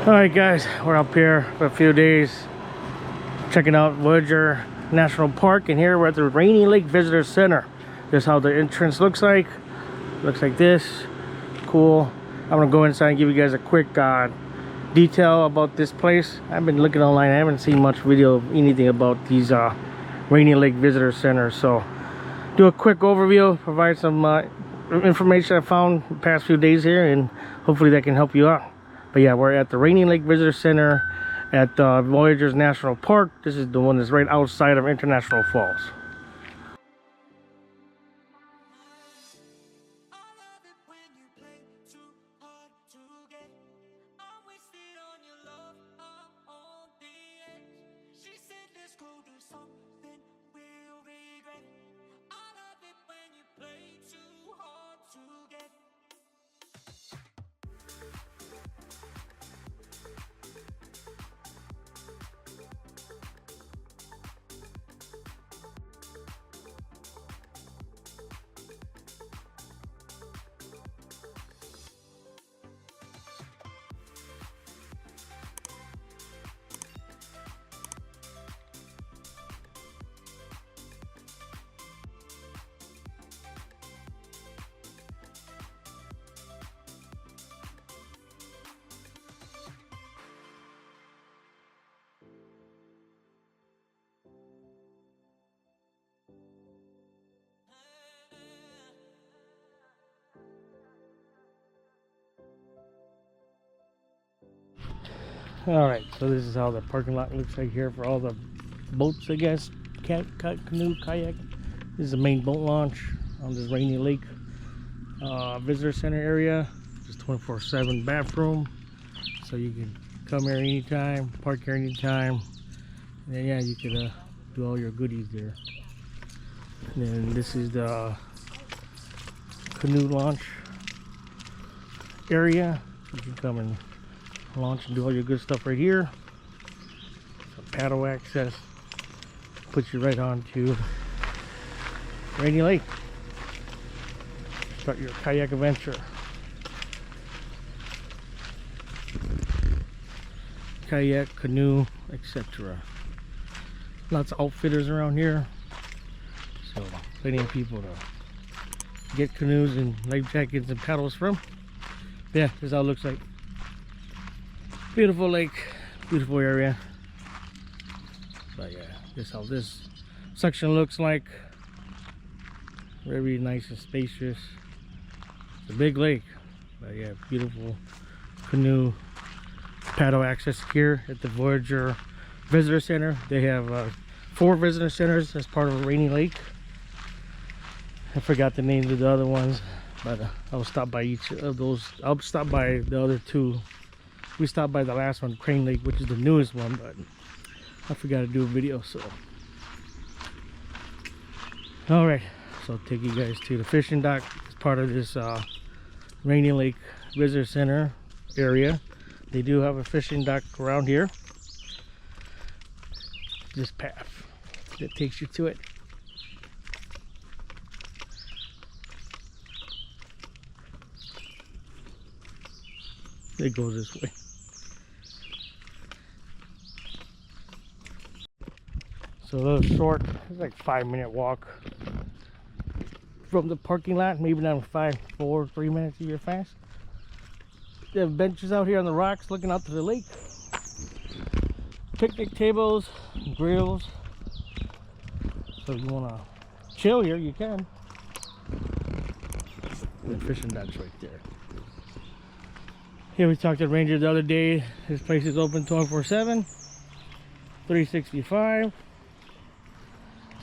Alright guys, we're up here for a few days checking out Voyageurs National Park, and here we're at the Rainy Lake Visitor Center. This is how the entrance looks like. Looks like this. Cool. I'm gonna go inside and give you guys a quick detail about this place. I've been looking online. I haven't seen much video of anything about these Rainy Lake Visitor Centers, so do a quick overview, provide some information I found the past few days here, and hopefully that can help you out. But yeah, we're at the Rainy Lake Visitor Center at Voyageurs National Park. This is the one that's right outside of International Falls. Alright, so this is how the parking lot looks like here for all the boats, I guess. Canoe, kayak. This is the main boat launch on this Rainy Lake Visitor Center area. Just 24/7 bathroom, so you can come here anytime, park here anytime, and then, yeah, you can do all your goodies there. And then this is the canoe launch area. You can come and launch and do all your good stuff right here. Some paddle access puts you right on to Rainy Lake. Start your kayak adventure. Kayak, canoe, etc. Lots of outfitters around here, so plenty of people to get canoes and life jackets and paddles from. Yeah, this is how it looks like. Beautiful lake, beautiful area. But yeah, this is how this section looks like. Very nice and spacious. It's a big lake, but yeah, beautiful canoe paddle access here at the Voyageurs Visitor Center. They have 4 visitor centers as part of Rainy Lake. I forgot the names of the other ones, but I'll stop by each of those. I'll stop by the other 2. We stopped by the last one, Crane Lake, which is the newest one, but I forgot to do a video, so. Alright, so I'll take you guys to the fishing dock as part of this Rainy Lake Visitor Center area. They do have a fishing dock around here. This path that takes you to it. It goes this way. So a little short, it's like 5-minute walk from the parking lot, maybe not 3 minutes if you're fast. They have benches out here on the rocks looking out to the lake. Picnic tables, grills. So if you want to chill here, you can. The fishing dock's right there. Here we talked to the ranger the other day. This place is open 24/7, 365.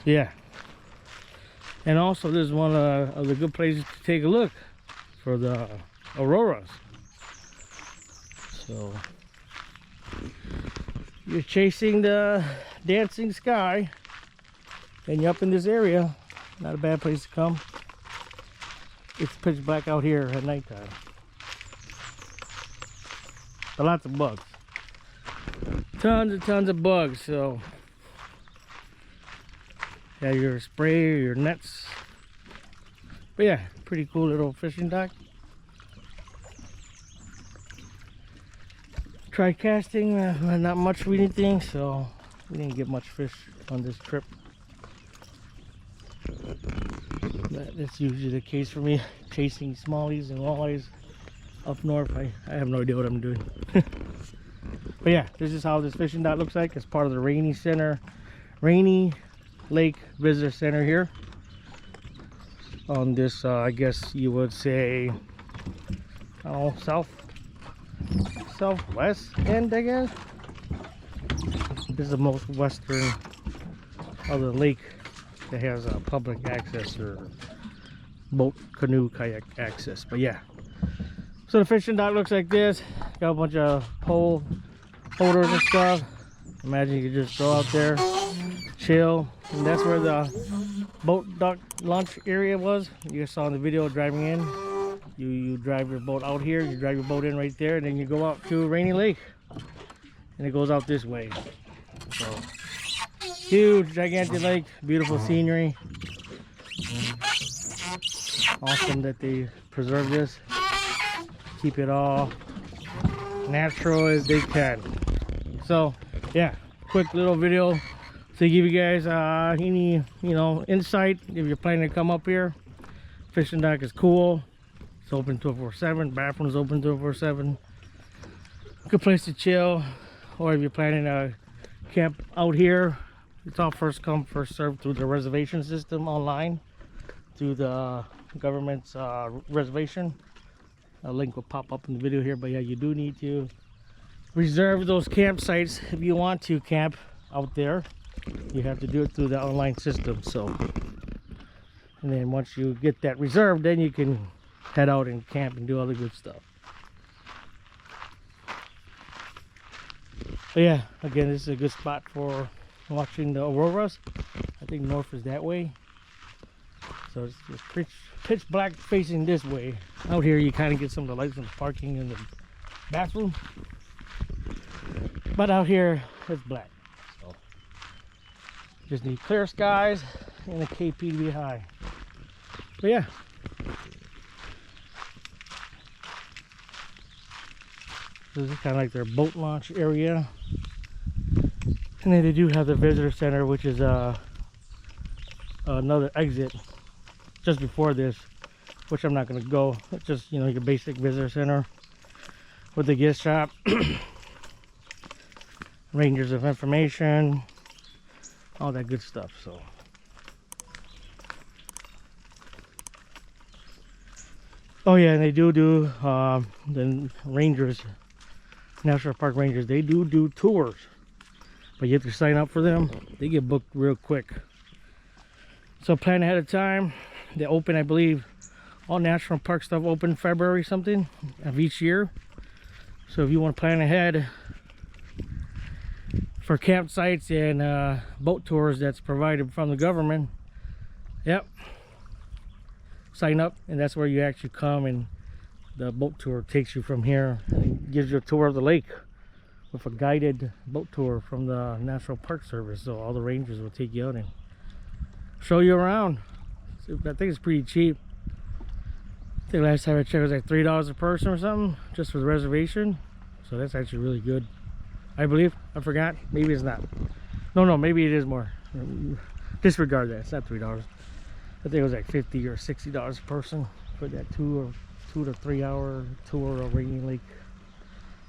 Yeah. And also this is one of the good places to take a look for the auroras. So you're chasing the dancing sky and you're up in this area. Not a bad place to come. It's pitch black out here at nighttime. But lots of bugs. Tons of bugs, so yeah, your spray, your nets. But yeah, pretty cool little fishing dock. Tried casting, not much of anything, so we didn't get much fish on this trip. That's usually the case for me, chasing smallies and walleyes up north. I have no idea what I'm doing. But yeah, this is how this fishing dock looks like. It's part of the Rainy Lake Visitor Center here on this, I guess you would say, I don't know, southwest end, I guess. This is the most western of the lake that has public access or boat, canoe, kayak access. But yeah, so the fishing dock looks like this. Got a bunch of pole holders and stuff. Imagine you could just go out there, chill, and that's where the boat dock launch area was. You saw in the video driving in. You drive your boat out here, you drive your boat in right there, and then you go out to Rainy Lake, and it goes out this way. So huge, gigantic lake, beautiful scenery. Awesome that they preserve this, keep it all natural as they can. So yeah, quick little video to give you guys any insight if you're planning to come up here. Fishing dock is cool. It's open 24/7. Bathroom's open 24/7. Good place to chill. Or if you're planning to camp out here, it's all first come first served through the reservation system online through the government's reservation. A link will pop up in the video here. But yeah, you do need to reserve those campsites if you want to camp out there. You have to do it through the online system. So, and then once you get that reserved, then you can head out and camp and do all the good stuff. But yeah, again, this is a good spot for watching the auroras. I think north is that way, so it's just pitch black facing this way. Out here you kind of get some of the lights from the parking and the bathroom, but out here it's black. So just need clear skies and a KP to be high. But yeah, this is kind of like their boat launch area. And then they do have the visitor center, which is another exit just before this, which I'm not going to go. It's just, your basic visitor center with the gift shop, rangers of information, all that good stuff. So oh yeah, and they do the rangers, National Park Rangers, they do tours, but you have to sign up for them. They get booked real quick, so plan ahead of time. They open, I believe, all national park stuff open February something of each year. So if you want to plan ahead for campsites and boat tours that's provided from the government, yep, sign up, and that's where you actually come, and the boat tour takes you from here and gives you a tour of the lake with a guided boat tour from the National Park Service. So all the rangers will take you out and show you around. So I think it's pretty cheap. I think last time I checked it was like $3 a person or something, just for the reservation. So that's actually really good, I believe. I forgot, maybe it's not. No, maybe it is more. Disregard that, it's not $3. I think it was like $50 or $60 a person for that 2 to 3 hour tour of Rainy Lake.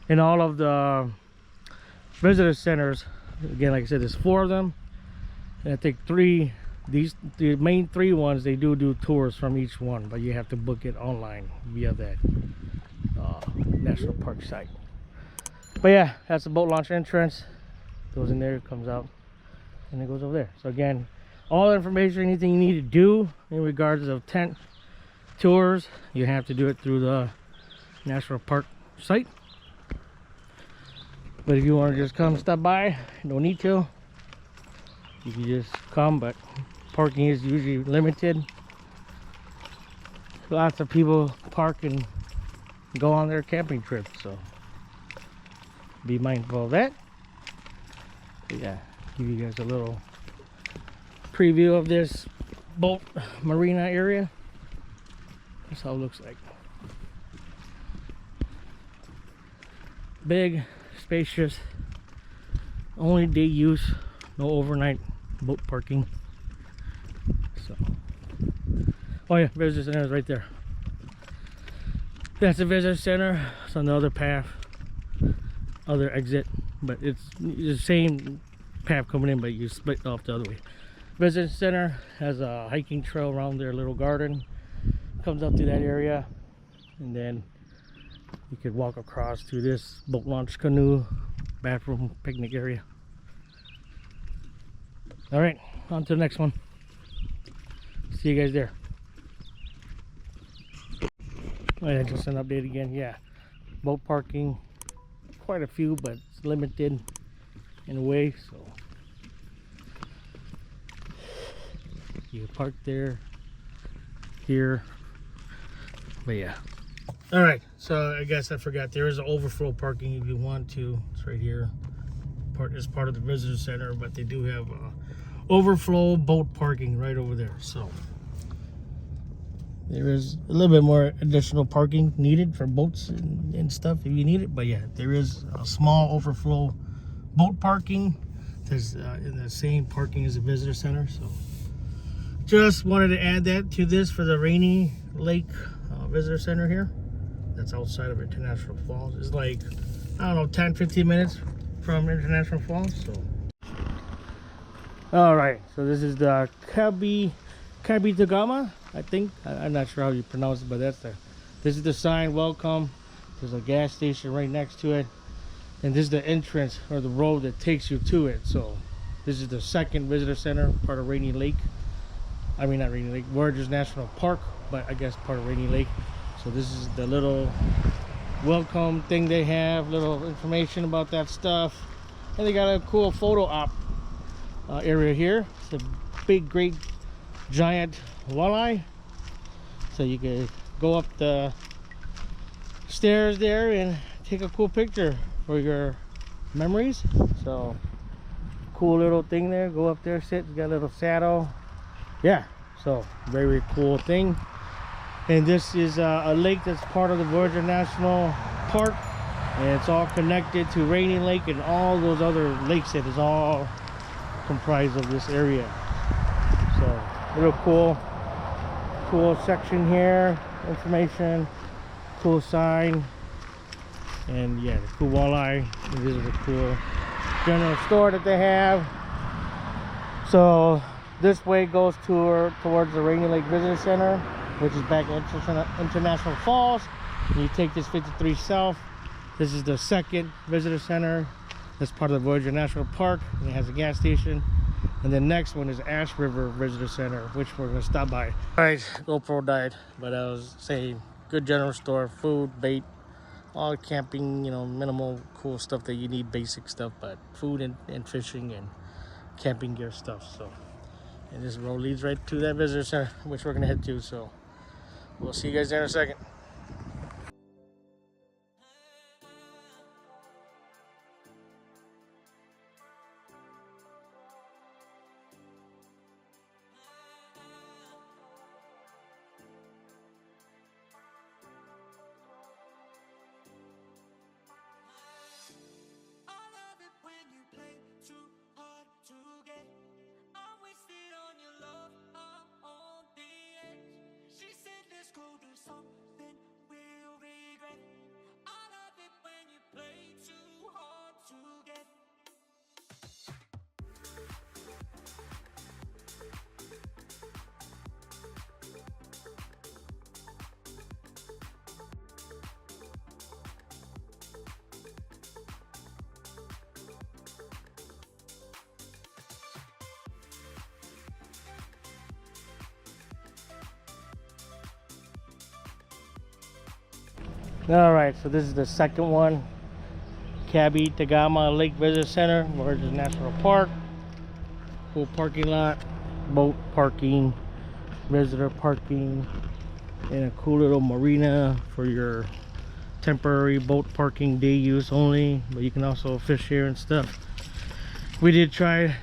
And all of the visitor centers, again, like I said, there's 4 of them, and I think the main 3 ones, they do tours from each one, but you have to book it online via that national park site. But yeah, that's the boat launch entrance. Goes in there, comes out, and it goes over there. So again, all the information, anything you need to do in regards of tent tours, you have to do it through the national park site. But if you want to just come stop by, no need to. You can just come, but parking is usually limited. Lots of people park and go on their camping trips, so be mindful of that. But yeah, give you guys a little preview of this boat marina area. That's how it looks like. Big, spacious. Only day use, no overnight boat parking. So, oh yeah, visitor center is right there. That's the visitor center. It's on the other path, other exit, but it's the same path coming in, but you split off the other way. Visitor center has a hiking trail around their little garden. Comes up to that area, and then you could walk across to this boat launch, canoe, bathroom, picnic area. All right, on to the next one. See you guys there. Oh yeah, just an update again. Yeah, boat parking, quite a few, but it's limited in a way, so you can park there, here, but yeah. All right, so I guess I forgot, there is an overflow parking if you want to. It's right here. Is part of the visitor center, but they do have overflow boat parking right over there. So there is a little bit more additional parking needed for boats and stuff if you need it, but yeah, there is a small overflow boat parking that's in the same parking as the visitor center. So just wanted to add that to this for the Rainy Lake visitor center here. That's outside of International Falls. It's like, I don't know, 10-15 minutes from International Falls. So all right, so this is the Kabitagama, I think. I'm not sure how you pronounce it, but this is the sign. Welcome. There's a gas station right next to it, and this is the entrance or the road that takes you to it. So this is the second visitor center, part of Rainy Lake. I mean, not Rainy Lake, Voyageurs National Park, but I guess part of Rainy Lake. So this is the little welcome thing they have, little information about that stuff, and they got a cool photo op area here. It's a big, great, giant walleye, so you can go up the stairs there and take a cool picture for your memories. So cool little thing there. Go up there, sit. It's got a little saddle. Yeah, so very cool thing. And this is a lake that's part of the Voyageurs National Park, and it's all connected to Rainy Lake and all those other lakes that is all comprised of this area. So real cool section here, information, cool sign, and yeah, the cool walleye. This is a cool general store that they have. So this way goes towards the Rainy Lake Visitor Center, which is back at International Falls. And you take this 53 south. This is the second visitor center. That's part of the Voyageurs National Park, and it has a gas station. And the next one is Ash River Visitor Center, which we're gonna stop by. All right, GoPro died, but I was saying, good general store, food, bait, all camping, you know, minimal cool stuff that you need, basic stuff, but food and fishing and camping gear stuff. So, and this road leads right to that visitor center, which we're gonna head to. So we'll see you guys there in a second. All right, so this is the second one, Kabitagama Lake Visitor Center, Voyageurs National Park. Cool parking lot, boat parking, visitor parking, and a cool little marina for your temporary boat parking, day use only, but you can also fish here and stuff. We did try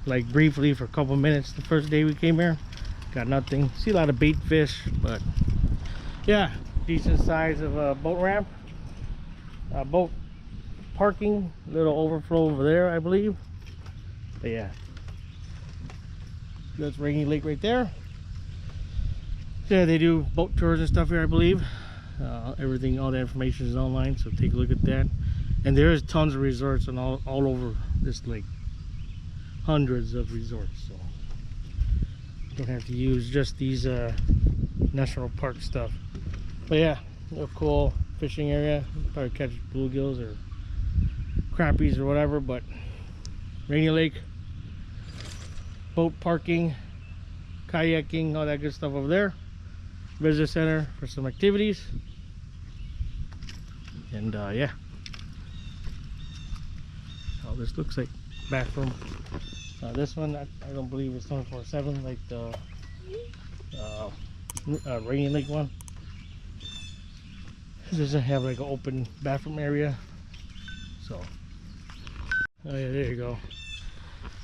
like briefly for a couple minutes the first day we came here, got nothing. See a lot of bait fish, but yeah, decent size of a boat ramp, boat parking, little overflow over there, I believe. But yeah, that's Rainy Lake right there. Yeah, they do boat tours and stuff here, I believe. Everything, all the information is online, so take a look at that. And there is tons of resorts and all over this lake, hundreds of resorts. So you don't have to use just these national park stuff. But yeah, a cool fishing area. Probably catch bluegills or crappies or whatever. But Rainy Lake, boat parking, kayaking, all that good stuff over there. Visitor center for some activities. And yeah, oh, this looks like bathroom. This one I don't believe it's 24/7 like the Rainy Lake one. It doesn't have like an open bathroom area. So oh yeah, there you go.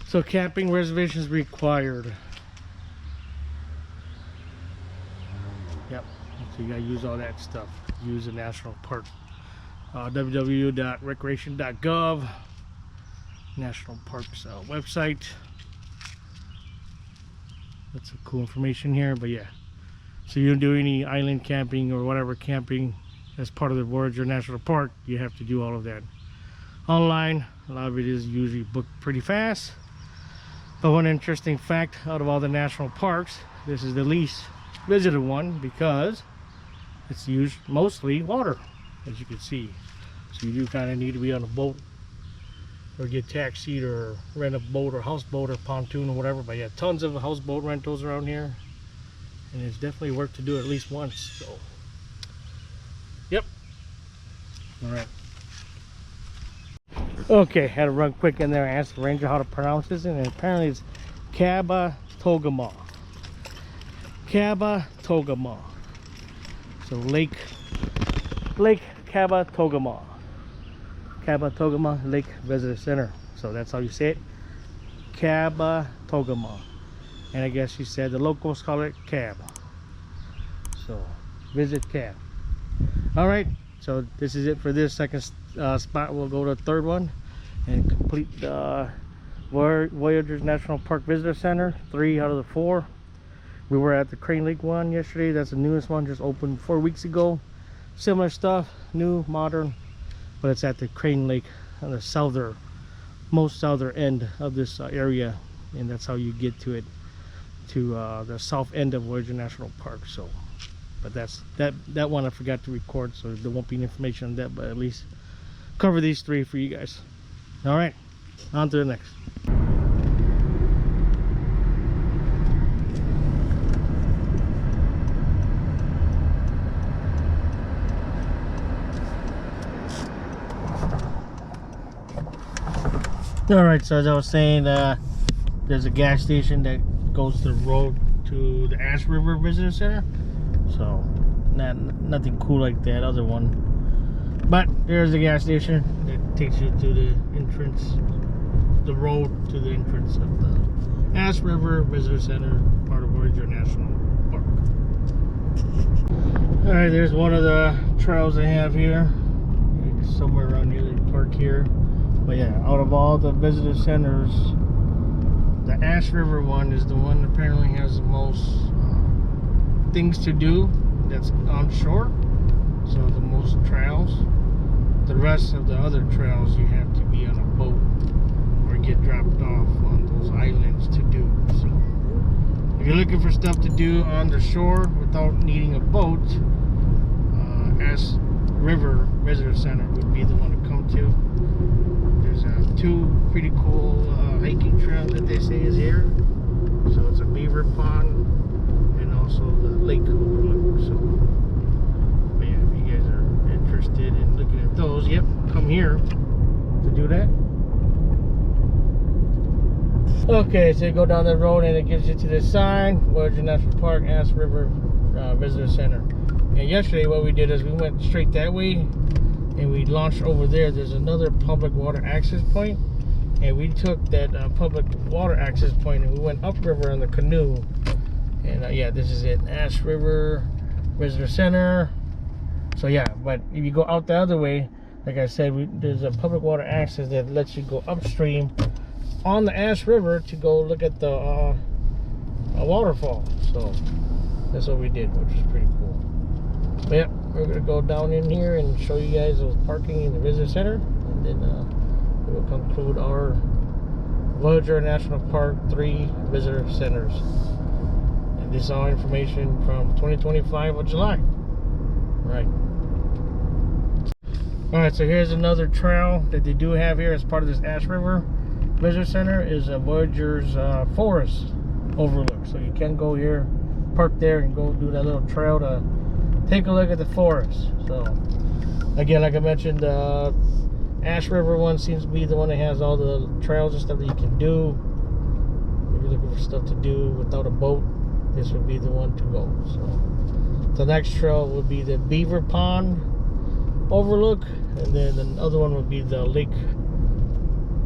So camping reservations required. Yep, so you gotta use all that stuff. Use the national park. www.recreation.gov, national parks website. That's some cool information here. But yeah, so you don't do any island camping or whatever camping as part of the Voyageurs National Park. You have to do all of that online. A lot of it is usually booked pretty fast. But one interesting fact, out of all the national parks, this is the least visited one because it's used mostly water, as you can see. So you do kind of need to be on a boat or get taxied or rent a boat or houseboat or pontoon or whatever. But yeah, tons of houseboat rentals around here, and it's definitely worth to do at least once. So yep. All right. Okay, had to run quick in there and ask the ranger how to pronounce this, and apparently it's Kaba-Togama. Kaba-Togama. So Lake Kaba-Togama. Kaba-Togama Lake Visitor Center. So that's how you say it. Kaba-Togama. And I guess she said the locals call it Cab. So visit Cab. All right, so this is it for this second spot. We'll go to the third one and complete the Voyageurs National Park Visitor Center. 3 out of the 4. We were at the Crane Lake one yesterday. That's the newest one, just opened 4 weeks ago. Similar stuff, new, modern, but it's at the Crane Lake on the most southern end of this area, and that's how you get to it, to the south end of Voyageurs National Park. So but that's that one I forgot to record, so there won't be any information on that, but at least cover these 3 for you guys. All right, on to the next. All right, so as I was saying, there's a gas station that goes to the road to the Ash River Visitor Center. So nothing cool like that other one, but there's a gas station that takes you to the entrance, the road to the entrance of the Ash River Visitor Center, part of Voyageurs National Park. All right, there's one of the trails they have here. Somewhere around near the park here. But yeah, out of all the visitor centers, the Ash River one is the one that apparently has the most things to do that's on shore. So the most trails. The rest of the other trails you have to be on a boat or get dropped off on those islands to do. So if you're looking for stuff to do on the shore without needing a boat, Ash River Visitor Center would be the one to come to. There's 2 pretty cool hiking trails that they say is here. So it's a beaver pond and also the lake overlook. So but yeah, if you guys are interested in looking at those, yep, come here to do that. Okay, so you go down the road and it gives you to this sign, Voyageurs National Park, Ash River Visitor Center. And yesterday what we did is we went straight that way and we launched over there. There's another public water access point, and we took that public water access point and we went upriver on the canoe. And yeah, this is it, Ash River Visitor Center. So yeah, but if you go out the other way, like I said, there's a public water access that lets you go upstream on the Ash River to go look at the a waterfall. So that's what we did, which is pretty cool. But yeah, we're gonna go down in here and show you guys those parking in the visitor center, and then we will conclude our Voyageurs National Park 3 visitor centers. And this is all information from 2025 of July. Alright, so here's another trail that they do have here as part of this Ash River Visitor Center, is a Voyageurs forest overlook. So you can go here, park there, and go do that little trail to take a look at the forest. So again, like I mentioned, Ash River one seems to be the one that has all the trails and stuff that you can do. If you're looking for stuff to do without a boat, this would be the one to go. So the next trail would be the Beaver Pond overlook, and then the other one would be the Lake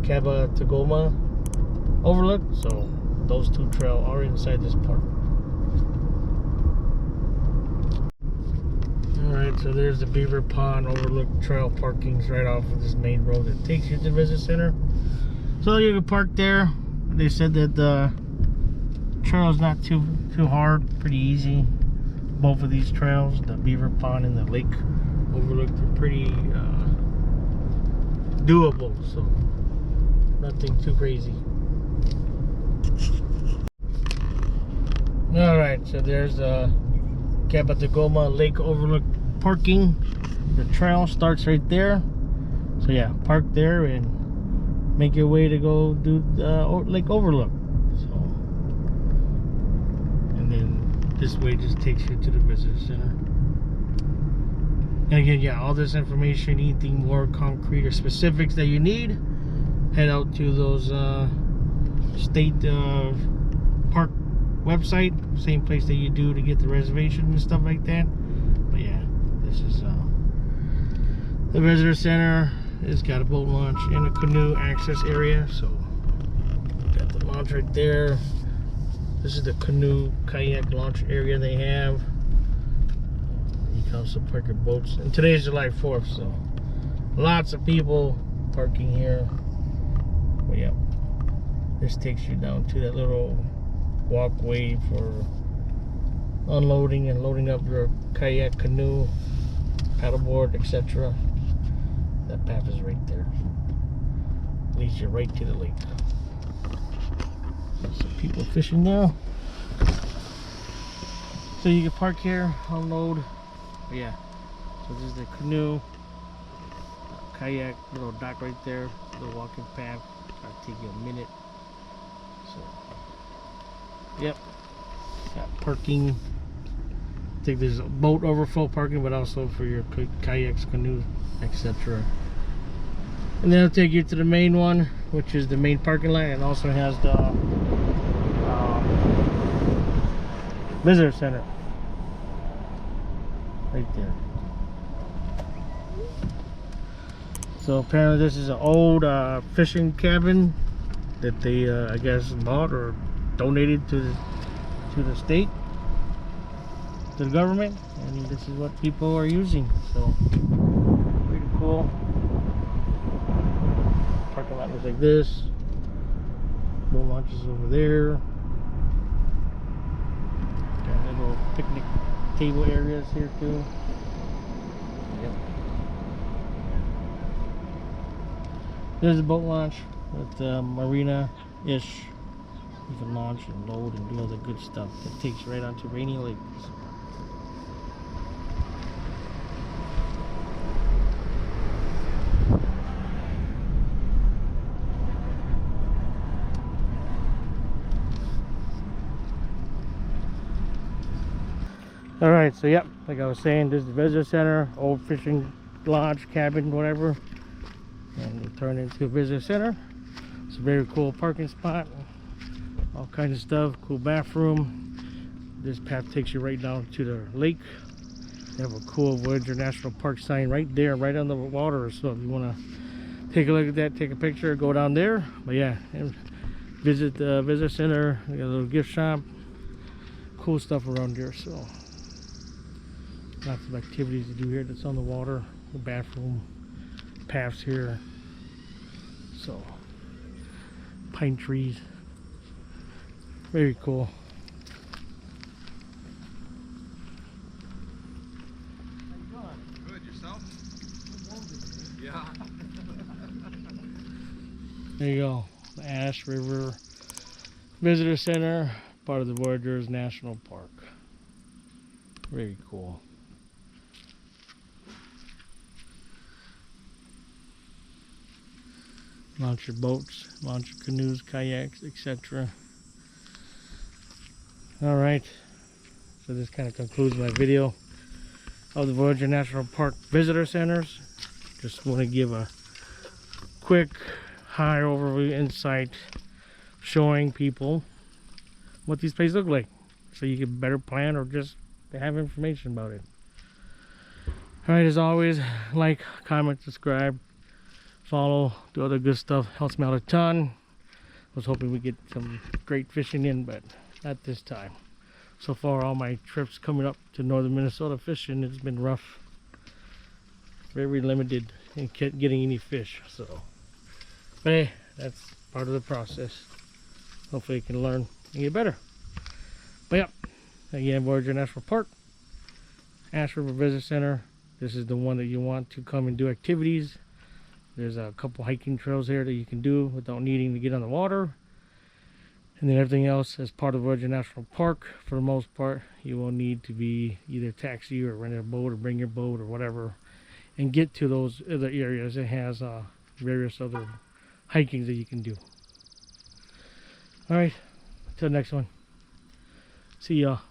Cabatagoma overlook. So those two trails are inside this park. Alright, so there's the Beaver Pond overlook trail parkings right off of this main road that takes you to the visitor center. So you can park there. They said that the trail is not too hard, pretty easy. Both of these trails, the Beaver Pond and the Lake overlook, are pretty doable, so nothing too crazy. Alright, so there's Cabatagoma Lake overlook parking. The trail starts right there, so yeah, park there and make your way to go do the lake overlook. So, and then this way just takes you to the visitor center. And again, yeah, all this information, anything more concrete or specifics that you need, head out to those state park website, same place that you do to get the reservation and stuff like that. But yeah, this is the visitor center. It's got a boat launch and a canoe access area. So got the launch right there. This is the canoe kayak launch area they have. You can also park your boats. And today is July 4th, so lots of people parking here. But yeah, this takes you down to that little walkway for unloading and loading up your kayak, canoe, paddleboard, etc. That path is right there. Leads you right to the lake. There's some people fishing now. So you can park here, unload. But yeah, so this is the canoe, kayak, little dock right there, little walking path. That'll take you a minute. So, yep, got parking. I think there's a boat overflow parking, but also for your kayaks, canoes, etc. And then it'll take you to the main one, which is the main parking lot, and also has the visitor center right there. So apparently this is an old fishing cabin that they I guess bought or donated to the state, to the government, and this is what people are using. So pretty cool. Parking lot looks like this. Boat launches over there. Got little picnic table areas here too. Yep. There's a boat launch with marina-ish. You can launch and load and do all the good stuff that takes you right onto Rainy Lakes. Alright, so yep, like I was saying, this is the visitor center, old fishing lodge, cabin, whatever. And we turn into a visitor center. It's a very cool parking spot. All kinds of stuff, cool bathroom. This path takes you right down to the lake. They have a cool Voyageurs National Park sign right there, right on the water. So if you want to take a look at that, take a picture, go down there. But yeah, and visit the visitor center. They got a little gift shop. Cool stuff around here. So lots of activities to do here that's on the water. The bathroom, paths here. So, pine trees. Very cool. Good, yourself? Yeah. There you go. The Ash River Visitor Center, part of the Voyageurs National Park. Very cool. Launch your boats, launch your canoes, kayaks, etc. Alright, so this kind of concludes my video of the Voyageurs National Park Visitor Centers. Just want to give a quick high overview insight showing people what these places look like, so you can better plan or just have information about it. Alright, as always, like, comment, subscribe, follow, do other good stuff. Helps me out a ton. I was hoping we get some great fishing in, but not this time. So far, all my trips coming up to northern Minnesota fishing, it's been rough. Very limited in getting any fish. So, but hey, that's part of the process. Hopefully you can learn and get better. But yeah, again, Voyageurs National Park, Ash River Visitor Center. This is the one that you want to come and do activities. There's a couple hiking trails here that you can do without needing to get on the water. And then everything else as part of Voyageurs National Park, for the most part, you will need to be either taxi or rent a boat or bring your boat or whatever and get to those other areas. It has various other hikings that you can do. Alright, until next one. See y'all.